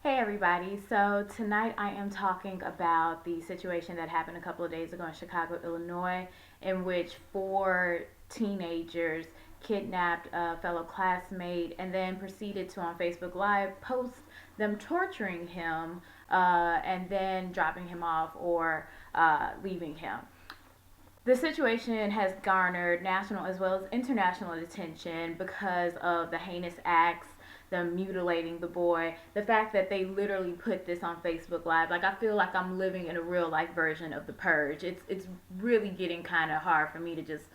Hey everybody, so tonight I am talking about the situation that happened a couple of days ago in Chicago, Illinois, in which four teenagers kidnapped a fellow classmate and then proceeded to on Facebook Live post them torturing him and then dropping him off or leaving him. The situation has garnered national as well as international attention because of the heinous acts, the mutilating the boy, the fact that they literally put this on Facebook Live. Like I feel like I'm living in a real life version of the Purge. It's really getting kind of hard for me to just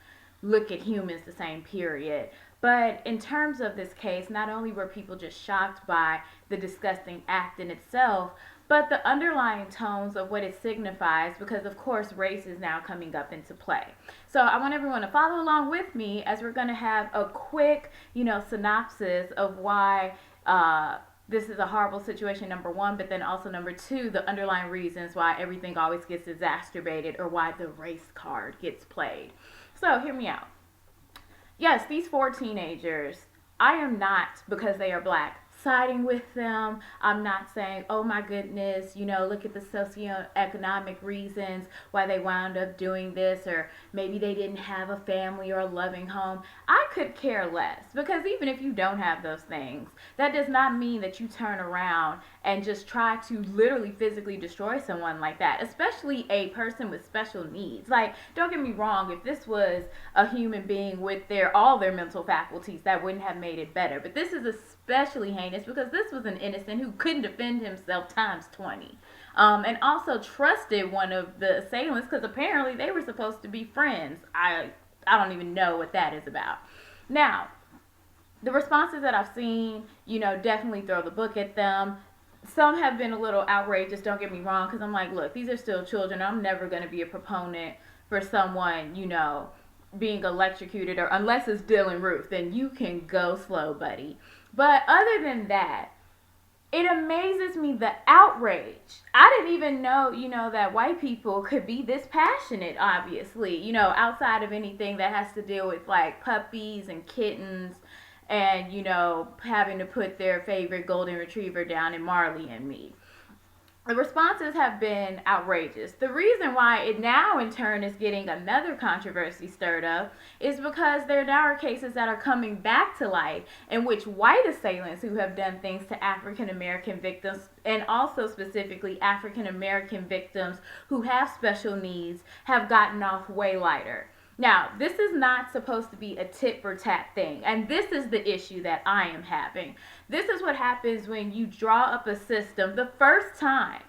look at humans the same period. But in terms of this case, not only were people just shocked by the disgusting act in itself, but the underlying tones of what it signifies, because of course race is now coming up into play. So I want everyone to follow along with me as we're going to have a quick, synopsis of why this is a horrible situation, number one, but then also number two, the underlying reasons why everything always gets exacerbated or why the race card gets played. So hear me out. Yes, these four teenagers, I am not, because they are black, siding with them. I'm not saying, oh my goodness, look at the socioeconomic reasons why they wound up doing this, or maybe they didn't have a family or a loving home. I could care less, because even if you don't have those things, that does not mean that you turn around and just try to literally physically destroy someone like that, especially a person with special needs. Like, don't get me wrong, if this was a human being with all their mental faculties, that wouldn't have made it better. But this is especially heinous because this was an innocent who couldn't defend himself times 20. And also trusted one of the assailants because apparently they were supposed to be friends. I don't even know what that is about. Now, the responses that I've seen, definitely throw the book at them. Some have been a little outrageous, don't get me wrong, because I'm like, look, these are still children. I'm never going to be a proponent for someone, being electrocuted, or unless it's Dylan Roof, then you can go slow, buddy. But other than that, it amazes me the outrage. I didn't even know, that white people could be this passionate, obviously, outside of anything that has to deal with like puppies and kittens and, having to put their favorite golden retriever down in Marley and me. The responses have been outrageous. The reason why it now in turn is getting another controversy stirred up is because there now are cases that are coming back to light in which white assailants who have done things to African American victims, and also specifically African American victims who have special needs, have gotten off way lighter. Now, this is not supposed to be a tit for tat thing, and this is the issue that I am having. This is what happens when you draw up a system the first time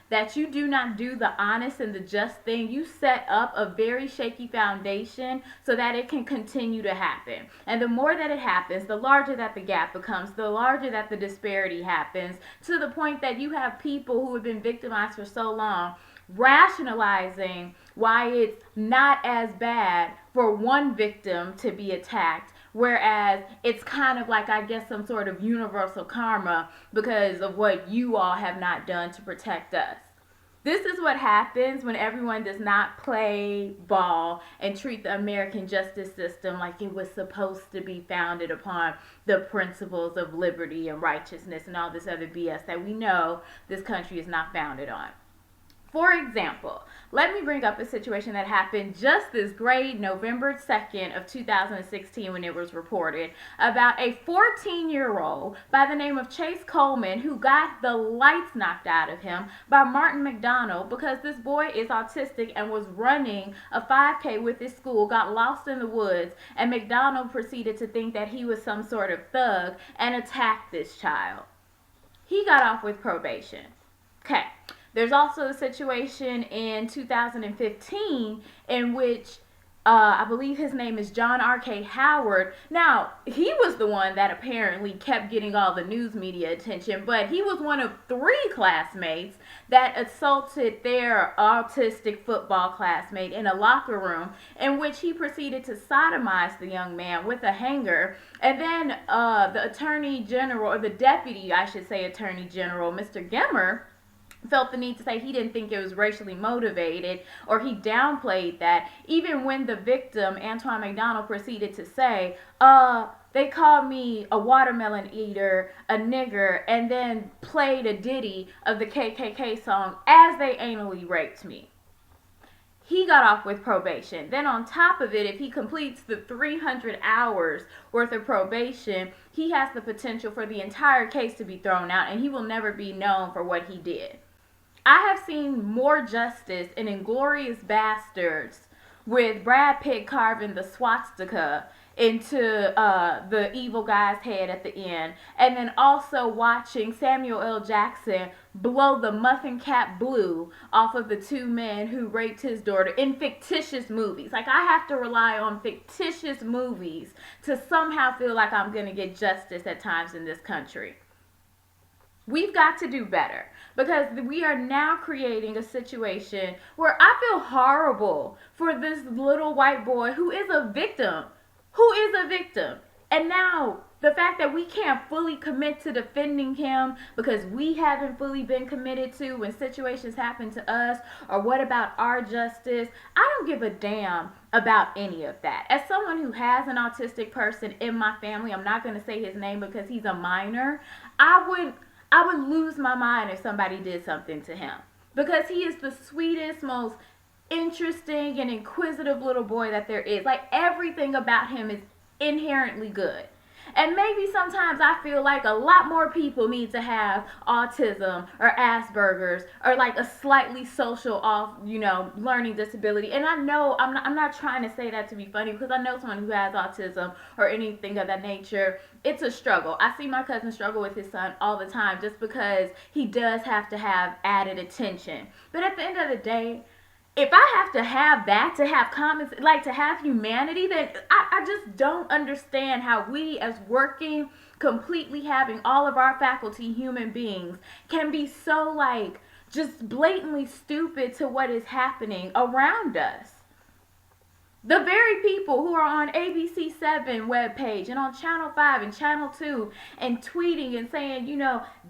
that you do not do the honest and the just thing. You set up a very shaky foundation so that it can continue to happen. And the more that it happens, the larger that the gap becomes, the larger that the disparity happens, to the point that you have people who have been victimized for so long rationalizing why it's not as bad for one victim to be attacked, whereas it's kind of like, I guess, some sort of universal karma because of what you all have not done to protect us. This is what happens when everyone does not play ball and treat the American justice system like it was supposed to be founded upon the principles of liberty and righteousness and all this other BS that we know this country is not founded on. For example, let me bring up a situation that happened just this great November 2nd of 2016 when it was reported about a 14-year-old by the name of Chase Coleman who got the lights knocked out of him by Martin McDonald because this boy is autistic and was running a 5K with his school, got lost in the woods, and McDonald proceeded to think that he was some sort of thug and attacked this child. He got off with probation. Okay. There's also a situation in 2015 in which I believe his name is John R.K. Howard. Now, he was the one that apparently kept getting all the news media attention, but he was one of three classmates that assaulted their autistic football classmate in a locker room, in which he proceeded to sodomize the young man with a hanger. And then the attorney general, or the deputy, I should say, attorney general, Mr. Gemmer, felt the need to say he didn't think it was racially motivated, or he downplayed that, even when the victim, Antoine McDonald, proceeded to say, they called me a watermelon eater, a nigger, and then played a ditty of the KKK song as they anally raped me. He got off with probation. Then on top of it, if he completes the 300 hours worth of probation, he has the potential for the entire case to be thrown out, and he will never be known for what he did. I have seen more justice in Inglourious Bastards with Brad Pitt carving the swastika into the evil guy's head at the end, and then also watching Samuel L. Jackson blow the muffin cap blue off of the two men who raped his daughter in fictitious movies. Like, I have to rely on fictitious movies to somehow feel like I'm going to get justice at times in this country. We've got to do better, because we are now creating a situation where I feel horrible for this little white boy who is a victim. And now the fact that we can't fully commit to defending him because we haven't fully been committed to when situations happen to us, or what about our justice? I don't give a damn about any of that. As someone who has an autistic person in my family, I'm not going to say his name because he's a minor, I would lose my mind if somebody did something to him, because he is the sweetest, most interesting and inquisitive little boy that there is. Like, everything about him is inherently good. And maybe sometimes I feel like a lot more people need to have autism or Asperger's or like a slightly social off, learning disability. And I know I'm not trying to say that to be funny, because I know someone who has autism or anything of that nature. It's a struggle. I see my cousin struggle with his son all the time just because he does have to have added attention. But at the end of the day, if I have to have that to have common, like to have humanity, then I just don't understand how we, as working, completely having all of our faculty human beings, can be so like just blatantly stupid to what is happening around us. The very people who are on ABC7 webpage and on Channel 5 and Channel 2 and tweeting and saying,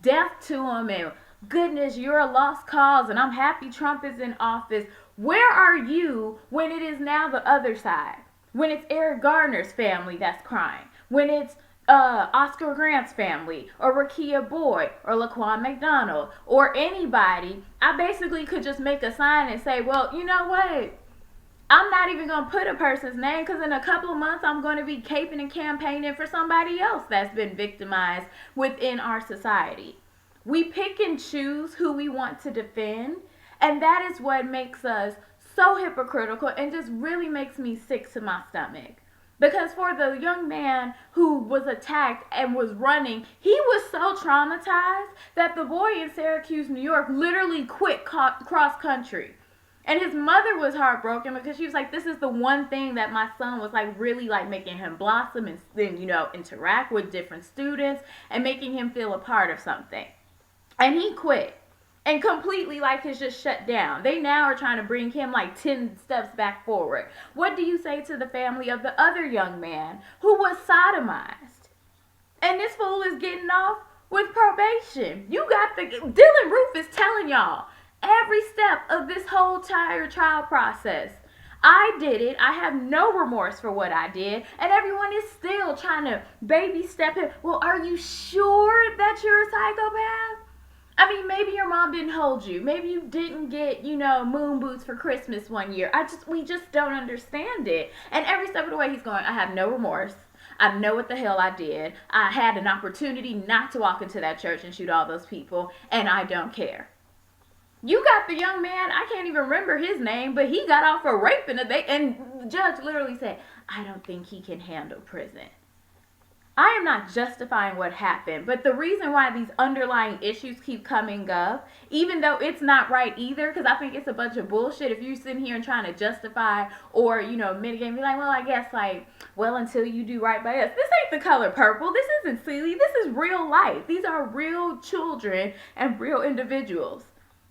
death to them and goodness, you're a lost cause and I'm happy Trump is in office. Where are you when it is now the other side? When it's Eric Garner's family that's crying? When it's Oscar Grant's family, or Rakia Boyd, or Laquan McDonald, or anybody? I basically could just make a sign and say, well, you know what? I'm not even going to put a person's name, because in a couple of months I'm going to be caping and campaigning for somebody else that's been victimized within our society. We pick and choose who we want to defend, and that is what makes us so hypocritical and just really makes me sick to my stomach. Because for the young man who was attacked and was running, he was so traumatized that the boy in Syracuse, New York, literally quit cross country. And his mother was heartbroken because she was like, this is the one thing that my son was like really like making him blossom and then, interact with different students and making him feel a part of something. And he quit. And completely like has just shut down. They now are trying to bring him like 10 steps back forward. What do you say to the family of the other young man who was sodomized? And this fool is getting off with probation. Dylan Roof is telling y'all every step of this whole entire trial process. I did it. I have no remorse for what I did. And everyone is still trying to baby step it. Well, are you sure that you're a psychopath? I mean, maybe your mom didn't hold you. Maybe you didn't get, moon boots for Christmas one year. We just don't understand it. And every step of the way he's going, I have no remorse. I know what the hell I did. I had an opportunity not to walk into that church and shoot all those people, and I don't care. You got the young man, I can't even remember his name, but he got off for raping and the judge literally said, I don't think he can handle prison. I am not justifying what happened, but the reason why these underlying issues keep coming up, even though it's not right either, because I think it's a bunch of bullshit if you're sitting here and trying to justify or, mitigate and be like, well, I guess until you do right by us. This ain't The Color Purple. This isn't silly. This is real life. These are real children and real individuals.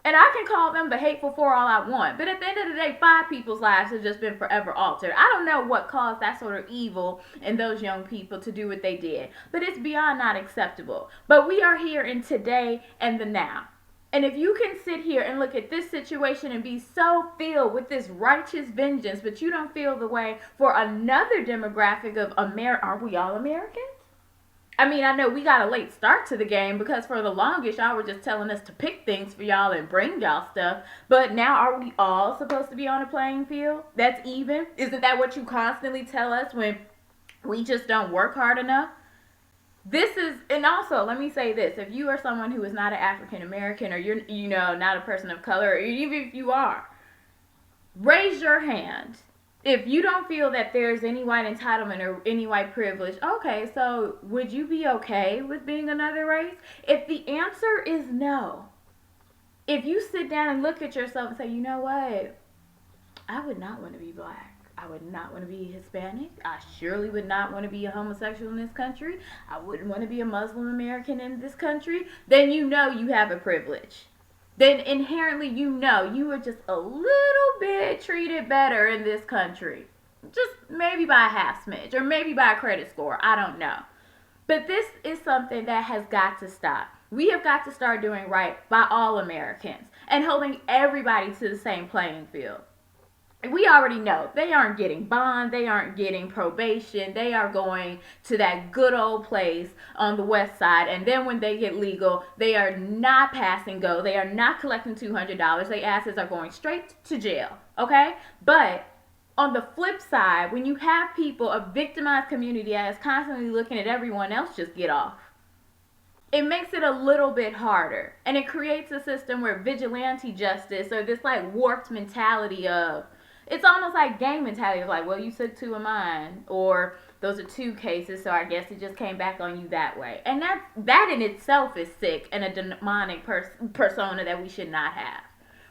And I can call them the Hateful Four all I want. But at the end of the day, 5 people's lives have just been forever altered. I don't know what caused that sort of evil in those young people to do what they did. But it's beyond not acceptable. But we are here in today and the now. And if you can sit here and look at this situation and be so filled with this righteous vengeance, but you don't feel the way for another demographic of aren't we all Americans? I mean, I know we got a late start to the game because for the longest, y'all were just telling us to pick things for y'all and bring y'all stuff. But now are we all supposed to be on a playing field? That's even? Isn't that what you constantly tell us when we just don't work hard enough? This is, and also, let me say this. If you are someone who is not an African American or you're, not a person of color, or even if you are, raise your hand. If you don't feel that there's any white entitlement or any white privilege, okay, so would you be okay with being another race? If the answer is no, if you sit down and look at yourself and say, you know what, I would not want to be black. I would not want to be Hispanic. I surely would not want to be a homosexual in this country. I wouldn't want to be a Muslim American in this country. Then you know you have a privilege. Then inherently you know you are just a little bit treated better in this country. Just maybe by a half smidge or maybe by a credit score. I don't know. But this is something that has got to stop. We have got to start doing right by all Americans and holding everybody to the same playing field. We already know they aren't getting bond, they aren't getting probation, they are going to that good old place on the west side, and then when they get legal, they are not passing go, they are not collecting $200, their asses are going straight to jail, okay? But on the flip side, when you have people, a victimized community that is constantly looking at everyone else just get off, it makes it a little bit harder, and it creates a system where vigilante justice or this like warped mentality of, it's almost like gang mentality of like, well, you took two of mine, or those are two cases, so I guess it just came back on you that way. And that in itself is sick and a demonic persona that we should not have.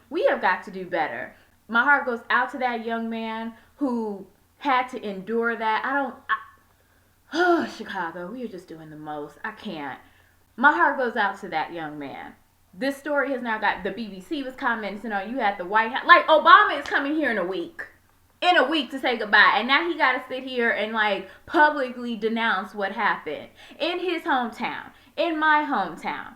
We have got to do better. My heart goes out to that young man who had to endure that. Chicago, we are just doing the most. I can't. My heart goes out to that young man. This story has now got, the BBC was commenting on, you had the White House, like Obama is coming here in a week to say goodbye, and now he got to sit here and like publicly denounce what happened in his hometown, in my hometown.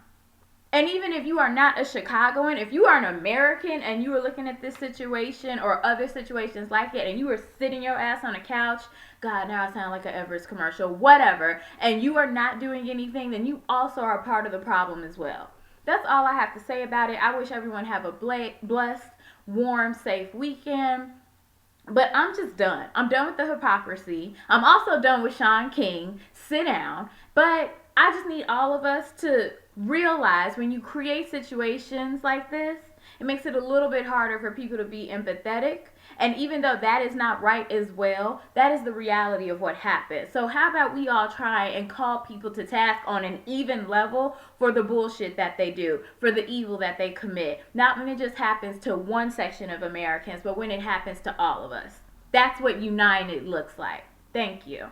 And even if you are not a Chicagoan, if you are an American and you are looking at this situation or other situations like it, and you are sitting your ass on a couch, God, now I sound like an Everest commercial, whatever, and you are not doing anything, then you also are part of the problem as well. That's all I have to say about it. I wish everyone have a blessed, warm, safe weekend. But I'm just done. I'm done with the hypocrisy. I'm also done with Sean King. Sit down. But I just need all of us to realize when you create situations like this, it makes it a little bit harder for people to be empathetic. And even though that is not right as well, that is the reality of what happened. So how about we all try and call people to task on an even level for the bullshit that they do, for the evil that they commit. Not when it just happens to one section of Americans, but when it happens to all of us. That's what united looks like. Thank you.